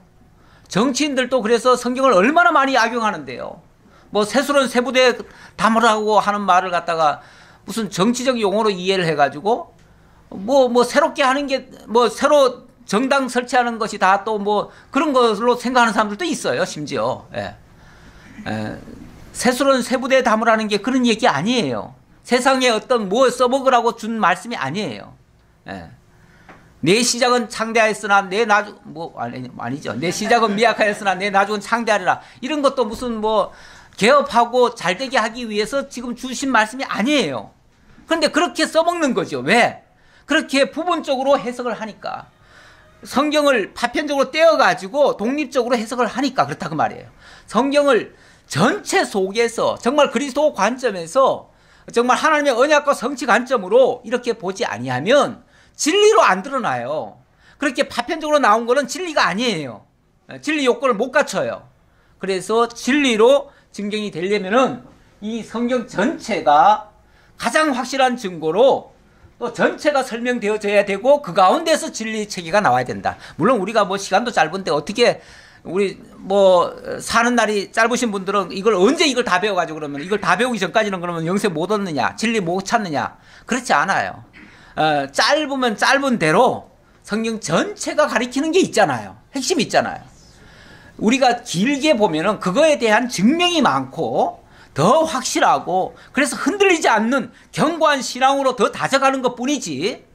정치인들도 그래서 성경을 얼마나 많이 악용하는데요. 뭐 세술은 세부대 담으라고 하는 말을 갖다가 무슨 정치적 용어로 이해를 해가지고 뭐 새롭게 하는 게 뭐 새로 정당 설치하는 것이 다 또 뭐 그런 것으로 생각하는 사람들도 있어요. 심지어 세술은 세부대 담으라는 게 그런 얘기 아니에요. 세상에 어떤 뭐 써먹으라고 준 말씀이 아니에요. 내 시작은 창대하였으나 내 나중 아니죠. 내 시작은 미약하였으나 내 나중은 창대하리라. 이런 것도 무슨 뭐 개업하고 잘되게 하기 위해서 지금 주신 말씀이 아니에요. 그런데 그렇게 써먹는 거죠. 왜? 그렇게 부분적으로 해석을 하니까, 성경을 파편적으로 떼어가지고 독립적으로 해석을 하니까 그렇다 그 말이에요. 성경을 전체 속에서 정말 그리스도 관점에서 정말 하나님의 언약과 성취 관점으로 이렇게 보지 아니하면 진리로 안 드러나요. 그렇게 파편적으로 나온 거는 진리가 아니에요. 진리 요건을 못 갖춰요. 그래서 진리로 증명이 되려면은 이 성경 전체가 가장 확실한 증거로 또 전체가 설명되어져야 되고, 그 가운데서 진리 체계가 나와야 된다. 물론 우리가 뭐 시간도 짧은데 어떻게 우리 뭐 사는 날이 짧으신 분들은 이걸 언제 이걸 다 배워가지고 그러면 이걸 다 배우기 전까지는 그러면 영생 못 얻느냐, 진리 못 찾느냐? 그렇지 않아요. 짧으면 짧은 대로 성경 전체가 가리키는 게 있잖아요. 핵심이 있잖아요. 우리가 길게 보면은 그거에 대한 증명이 많고 더 확실하고, 그래서 흔들리지 않는 견고한 신앙으로 더 다져가는 것 뿐이지,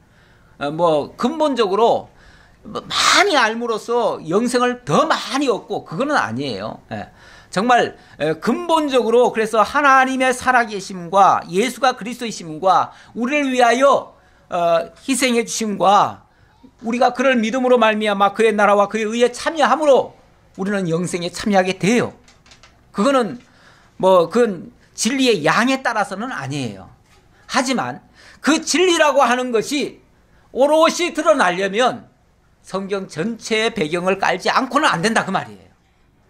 뭐 근본적으로 많이 알므로써 영생을 더 많이 얻고 그거는 아니에요. 정말 근본적으로 그래서 하나님의 살아계심과 예수가 그리스도이심과 우리를 위하여 희생해 주심과 우리가 그를 믿음으로 말미암아 그의 나라와 그의 의에 참여함으로 우리는 영생에 참여하게 돼요. 그거는 뭐 그건 진리의 양에 따라서는 아니에요. 하지만 그 진리라고 하는 것이 오롯이 드러나려면 성경 전체의 배경을 깔지 않고는 안 된다 그 말이에요.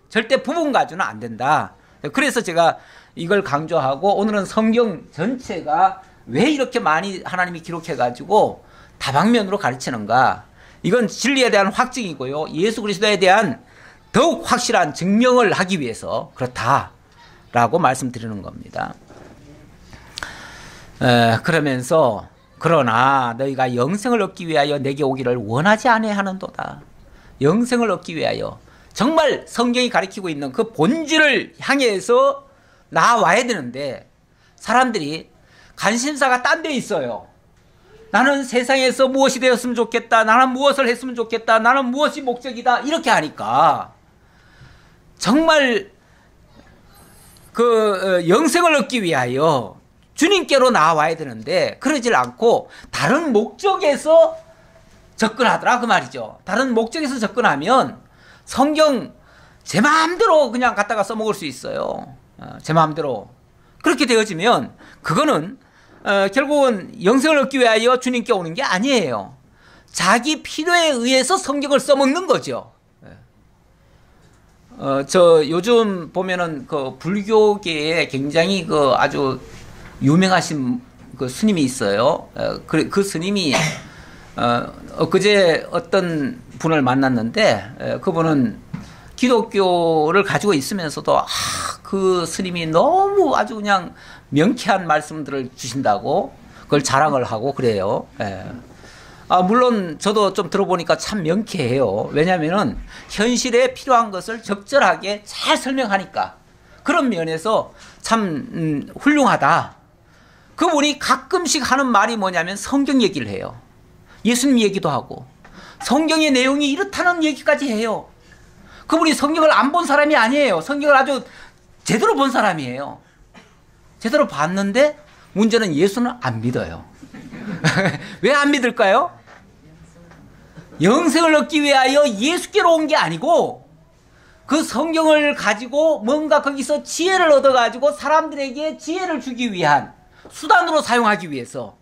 절대 부분 가지고는 안 된다. 그래서 제가 이걸 강조하고, 오늘은 성경 전체가 왜 이렇게 많이 하나님이 기록해가지고 다방면으로 가르치는가, 이건 진리에 대한 확증이고요, 예수 그리스도에 대한 더욱 확실한 증명을 하기 위해서 그렇다라고 말씀드리는 겁니다. 그러면서 그러나 너희가 영생을 얻기 위하여 내게 오기를 원하지 아니하는도다. 영생을 얻기 위하여 정말 성경이 가리키고 있는 그 본질을 향해서 나와야 되는데, 사람들이 관심사가 딴 데 있어요. 나는 세상에서 무엇이 되었으면 좋겠다, 나는 무엇을 했으면 좋겠다, 나는 무엇이 목적이다, 이렇게 하니까 정말 그 영생을 얻기 위하여 주님께로 나와야 되는데 그러질 않고 다른 목적에서 접근하더라 그 말이죠. 다른 목적에서 접근하면 성경 제 마음대로 그냥 갖다가 써먹을 수 있어요. 제 마음대로 그렇게 되어지면 그거는 결국은 영생을 얻기 위하여 주님께 오는 게 아니에요. 자기 필요에 의해서 성경을 써먹는 거죠. 저 요즘 보면은 그 불교계에 굉장히 그 아주 유명하신 그 스님이 있어요. 그 스님이 엊그제 어떤 분을 만났는데, 그분은 기독교를 가지고 있으면서도 그 스님이 너무 아주 그냥 명쾌한 말씀들을 주신다고 그걸 자랑을 하고 그래요. 물론 저도 좀 들어보니까 참 명쾌해요. 왜냐하면은 현실에 필요한 것을 적절하게 잘 설명하니까 그런 면에서 참 훌륭하다. 그분이 가끔씩 하는 말이 뭐냐면 성경 얘기를 해요. 예수님 얘기도 하고 성경의 내용이 이렇다는 얘기까지 해요. 그분이 성경을 안 본 사람이 아니에요. 성경을 아주 제대로 본 사람이에요. 제대로 봤는데 문제는 예수는 안 믿어요. 왜 안 믿을까요? 영생을 얻기 위하여 예수께로 온 게 아니고 그 성경을 가지고 뭔가 거기서 지혜를 얻어가지고 사람들에게 지혜를 주기 위한 수단으로 사용하기 위해서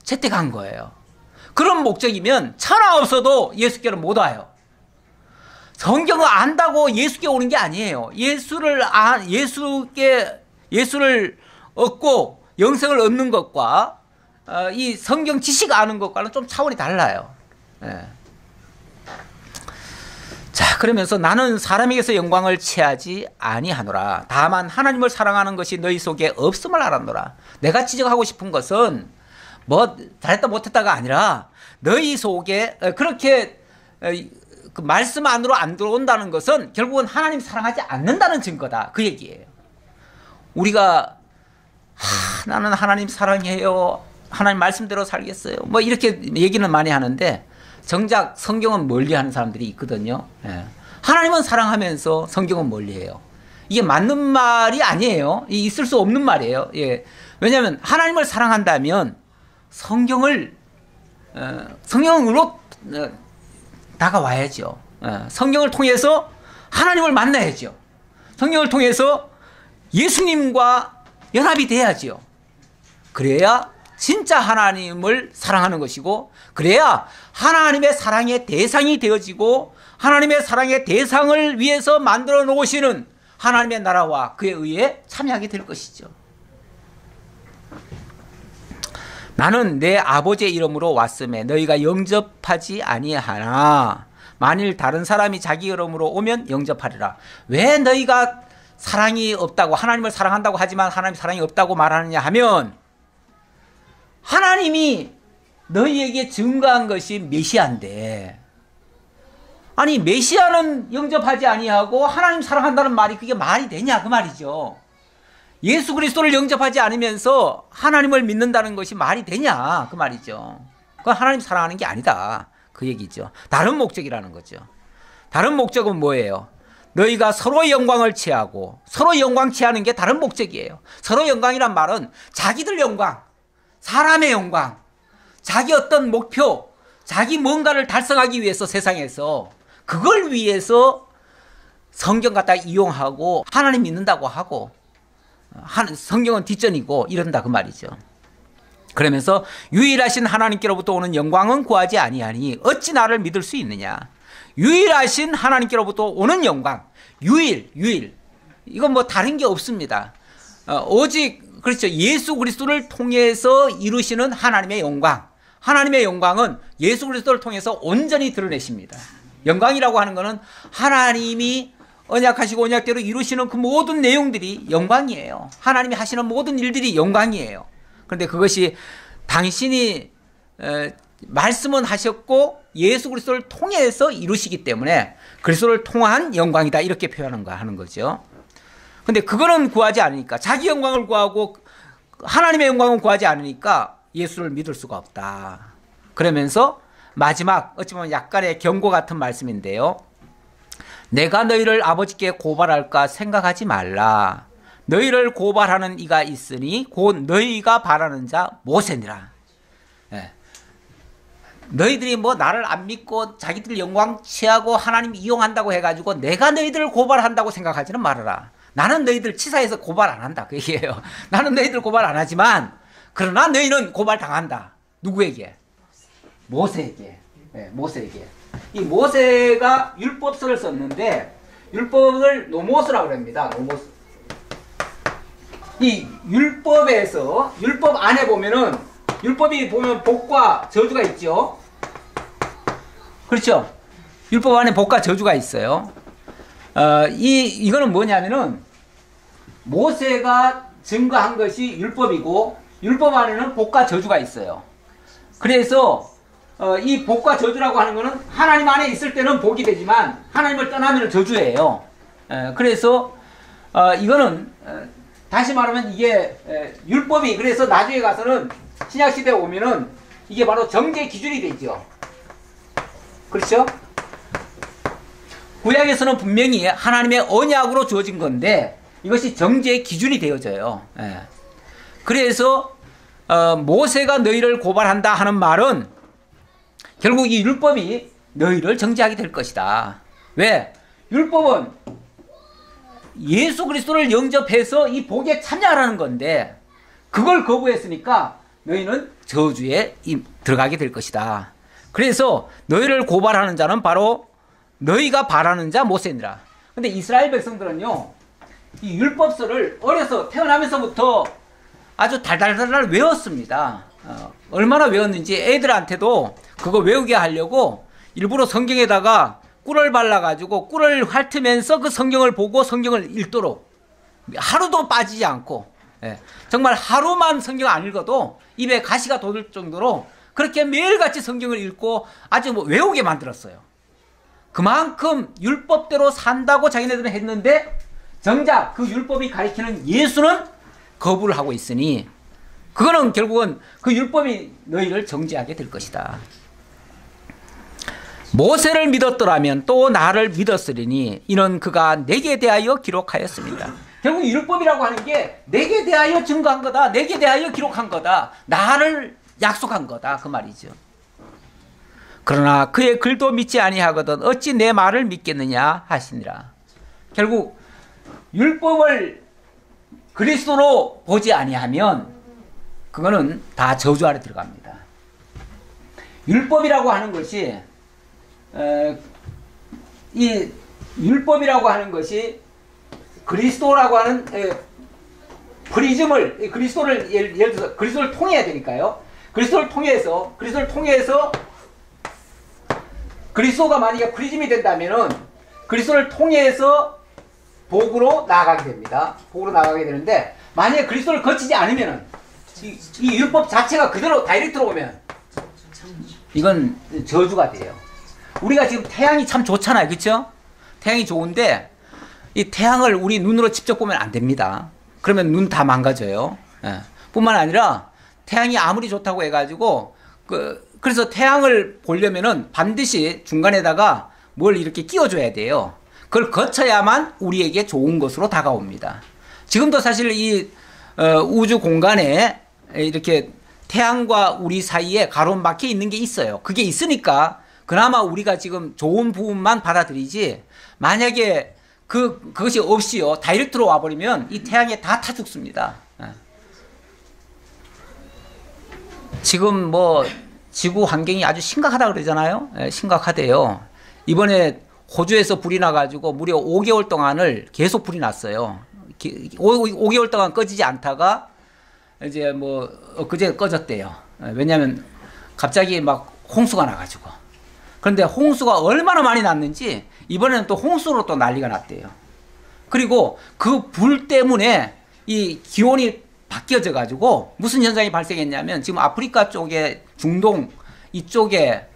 채택한 거예요. 그런 목적이면 천하 없어도 예수께로 못 와요. 성경을 안다고 예수께 오는 게 아니에요. 예수를 얻고 영생을 얻는 것과 이 성경 지식 아는 것과는 좀 차원이 달라요. 자, 그러면서 나는 사람에게서 영광을 취하지 아니하노라. 다만 하나님을 사랑하는 것이 너희 속에 없음을 알았노라. 내가 지적하고 싶은 것은 뭐 잘했다 못했다가 아니라 너희 속에 그렇게 그 말씀 안으로 안 들어온다는 것은 결국은 하나님 사랑하지 않는다는 증거다. 그 얘기예요. 우리가 나는 하나님 사랑해요. 하나님 말씀대로 살겠어요. 뭐 이렇게 얘기는 많이 하는데 정작 성경은 멀리하는 사람들이 있거든요. 하나님은 사랑하면서 성경은 멀리해요. 이게 맞는 말이 아니에요. 있을 수 없는 말이에요. 왜냐하면 하나님을 사랑한다면 성경을 성령으로 다가와야죠. 성령을 통해서 하나님을 만나야죠. 성령을 통해서 예수님과 연합이 돼야죠. 그래야 진짜 하나님을 사랑하는 것이고, 그래야 하나님의 사랑의 대상이 되어지고, 하나님의 사랑의 대상을 위해서 만들어 놓으시는 하나님의 나라와 그에 의해 참여하게 될 것이죠. 나는 내 아버지의 이름으로 왔음에 너희가 영접하지 아니하나 만일 다른 사람이 자기 이름으로 오면 영접하리라. 왜 너희가 사랑이 없다고, 하나님을 사랑한다고 하지만 하나님 사랑이 없다고 말하느냐 하면, 하나님이 너희에게 증거한 것이 메시아인데, 아니 메시아는 영접하지 아니하고 하나님 사랑한다는 말이 그게 말이 되냐 그 말이죠. 예수 그리스도를 영접하지 않으면서 하나님을 믿는다는 것이 말이 되냐 그 말이죠. 그건 하나님 사랑하는 게 아니다 그 얘기죠. 다른 목적이라는 거죠. 다른 목적은 뭐예요? 너희가 서로 영광을 취하고, 서로 영광 취하는 게 다른 목적이에요. 서로 영광이란 말은 자기들 영광, 사람의 영광, 자기 어떤 목표, 자기 뭔가를 달성하기 위해서 세상에서 그걸 위해서 성경 갖다 이용하고 하나님 믿는다고 하고, 성경은 뒷전이고 이런다 그 말이죠. 그러면서 유일하신 하나님께로부터 오는 영광은 구하지 아니하니 어찌 나를 믿을 수 있느냐. 유일하신 하나님께로부터 오는 영광, 유일 이건 뭐 다른 게 없습니다. 오직 그렇죠, 예수 그리스도를 통해서 이루시는 하나님의 영광, 하나님의 영광은 예수 그리스도를 통해서 온전히 드러내십니다. 영광이라고 하는 것은 하나님이 언약하시고 언약대로 이루시는 그 모든 내용들이 영광이에요. 하나님이 하시는 모든 일들이 영광이에요. 그런데 그것이 당신이 말씀은 하셨고 예수 그리스도를 통해서 이루시기 때문에 그리스도를 통한 영광이다 이렇게 하는 거죠. 근데 그거는 구하지 않으니까, 자기 영광을 구하고 하나님의 영광을 구하지 않으니까 예수를 믿을 수가 없다. 그러면서 마지막 어찌 보면 약간의 경고 같은 말씀인데요. 내가 너희를 아버지께 고발할까 생각하지 말라. 너희를 고발하는 이가 있으니 곧 너희가 바라는 자 모세니라. 너희들이 뭐 나를 안 믿고 자기들 영광 취하고 하나님 이용한다고 해가지고 내가 너희들을 고발한다고 생각하지는 말아라. 나는 너희들 치사해서 고발 안 한다 그 얘기예요. 나는 너희들 고발 안 하지만 그러나 너희는 고발 당한다. 누구에게? 모세에게. 모세에게. 이 모세가 율법서를 썼는데 율법을 노모스라고 합니다. 노모스. 이 율법에서, 율법 안에 보면은, 율법이 보면 복과 저주가 있죠. 그렇죠? 율법 안에 복과 저주가 있어요. 이거는 뭐냐면은 모세가 증거한 것이 율법이고 율법 안에는 복과 저주가 있어요. 그래서 이 복과 저주라고 하는 것은 하나님 안에 있을 때는 복이 되지만 하나님을 떠나면 저주예요. 그래서 이거는 다시 말하면 이게 율법이, 그래서 나중에 가서는 신약시대에 오면은 이게 바로 정죄 기준이 되죠. 그렇죠? 구약에서는 분명히 하나님의 언약으로 주어진 건데 이것이 정죄의 기준이 되어져요. 그래서 모세가 너희를 고발한다 하는 말은 결국 이 율법이 너희를 정죄하게 될 것이다. 왜? 율법은 예수 그리스도를 영접해서 이 복에 참여하라는 건데 그걸 거부했으니까 너희는 저주에 들어가게 될 것이다. 그래서 너희를 고발하는 자는 바로 너희가 바라는 자 모세니라. 근데 이스라엘 백성들은요, 이 율법서를 어려서 태어나면서부터 아주 달달달달 외웠습니다. 얼마나 외웠는지 애들한테도 그거 외우게 하려고 일부러 성경에다가 꿀을 발라가지고 꿀을 핥으면서 그 성경을 보고 성경을 읽도록 하루도 빠지지 않고, 정말 하루만 성경 안 읽어도 입에 가시가 돋을 정도로 그렇게 매일같이 성경을 읽고 아주 외우게 만들었어요. 그만큼 율법대로 산다고 자기네들은 했는데 정작 그 율법이 가리키는 예수는 거부를 하고 있으니 그거는 결국은 그 율법이 너희를 정죄하게 될 것이다. 모세를 믿었더라면 또 나를 믿었으리니 이는 그가 내게 대하여 기록하였습니다. 결국 율법이라고 하는 게 내게 대하여 증거한 거다. 내게 대하여 기록한 거다. 나를 약속한 거다. 그 말이죠. 그러나 그의 글도 믿지 아니하거든 어찌 내 말을 믿겠느냐 하시니라. 결국 율법을 그리스도로 보지 아니하면 그거는 다 저주 아래 들어갑니다. 율법이라고 하는 것이 이 율법이라고 하는 것이 그리스도라고 하는 프리즘을 그리스도를 예를 들어서 그리스도를 통해야 되니까요. 그리스도를 통해서 그리스도가 만약에 프리즘이 된다면은 그리스도를 통해서 복으로 나아가게 됩니다. 복으로 나아가게 되는데 만약에 그리스도를 거치지 않으면은 이 율법 자체가 그대로 다이렉트로 오면 이건 저주가 돼요. 우리가 지금 태양이 참 좋잖아요. 그렇죠? 태양이 좋은데 이 태양을 우리 눈으로 직접 보면 안 됩니다. 그러면 눈 다 망가져요. 예. 뿐만 아니라 태양이 아무리 좋다고 해가지고 그래서 태양을 보려면은 반드시 중간에다가 뭘 이렇게 끼워줘야 돼요. 그걸 거쳐야만 우리에게 좋은 것으로 다가옵니다. 지금도 사실 이 우주 공간에 이렇게 태양과 우리 사이에 가로막혀 있는 게 있어요. 그게 있으니까 그나마 우리가 지금 좋은 부분만 받아들이지 만약에 그것이 없이요 다이렉트로 와버리면 이 태양에 다 타 죽습니다. 지금 뭐 지구 환경이 아주 심각하다 그러잖아요. 심각하대요. 이번에 호주에서 불이 나가지고 무려 5개월 동안을 계속 불이 났어요. 5개월 동안 꺼지지 않다가 이제 뭐 엊그제 꺼졌대요. 왜냐하면 갑자기 막 홍수가 나가지고. 그런데 홍수가 얼마나 많이 났는지 이번에는 또 홍수로 또 난리가 났대요. 그리고 그 불 때문에 이 기온이 바뀌어져 가지고 무슨 현상이 발생했냐면 지금 아프리카 쪽에 중동 이쪽에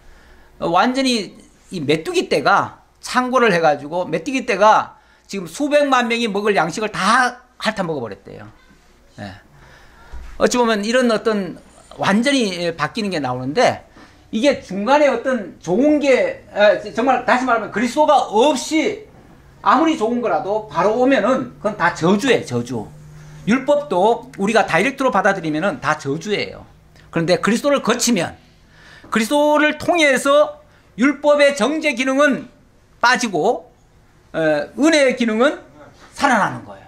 완전히 이 메뚜기 떼가 창고를 해가지고 메뚜기 떼가 지금 수백만 명이 먹을 양식을 다 핥아 먹어버렸대요. 예. 어찌 보면 이런 어떤 완전히 바뀌는 게 나오는데 이게 중간에 어떤 좋은 게 정말 다시 말하면 그리스도가 없이 아무리 좋은 거라도 바로 오면은 그건 다 저주예요. 저주. 율법도 우리가 다이렉트로 받아들이면은 다 저주예요. 그런데 그리스도를 거치면 그리스도를 통해서 율법의 정죄 기능은 빠지고 은혜의 기능은 살아나는 거예요.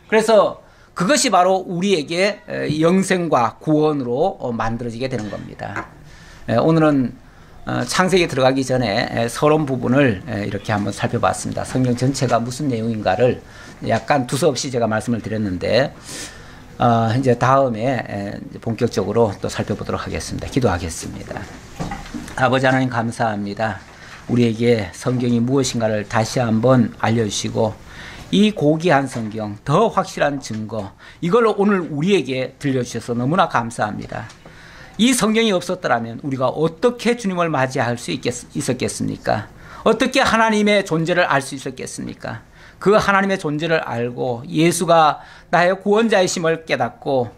그래서 그것이 바로 우리에게 영생과 구원으로 만들어지게 되는 겁니다. 오늘은 창세기에 들어가기 전에 서론 부분을 이렇게 한번 살펴봤습니다. 성경 전체가 무슨 내용인가를 약간 두서없이 제가 말씀을 드렸는데 이제 다음에 본격적으로 또 살펴보도록 하겠습니다. 기도하겠습니다. 아버지 하나님 감사합니다. 우리에게 성경이 무엇인가를 다시 한번 알려주시고 이 고귀한 성경, 더 확실한 증거 이걸 오늘 우리에게 들려주셔서 너무나 감사합니다. 이 성경이 없었더라면 우리가 어떻게 주님을 맞이할 수 있었겠습니까? 어떻게 하나님의 존재를 알 수 있었겠습니까? 그 하나님의 존재를 알고 예수가 나의 구원자이심을 깨닫고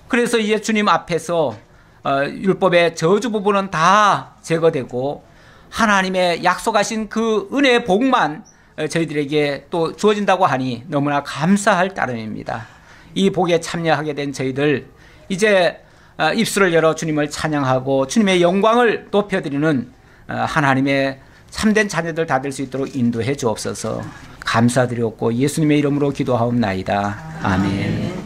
그래서 이제 주님 앞에서 율법의 저주 부분은 다 제거되고 하나님의 약속하신 그 은혜의 복만 저희들에게 또 주어진다고 하니 너무나 감사할 따름입니다. 이 복에 참여하게 된 저희들 이제 입술을 열어 주님을 찬양하고 주님의 영광을 높여드리는 하나님의 참된 자녀들 다 될 수 있도록 인도해 주옵소서. 감사드렸고 예수님의 이름으로 기도하옵나이다. 아멘.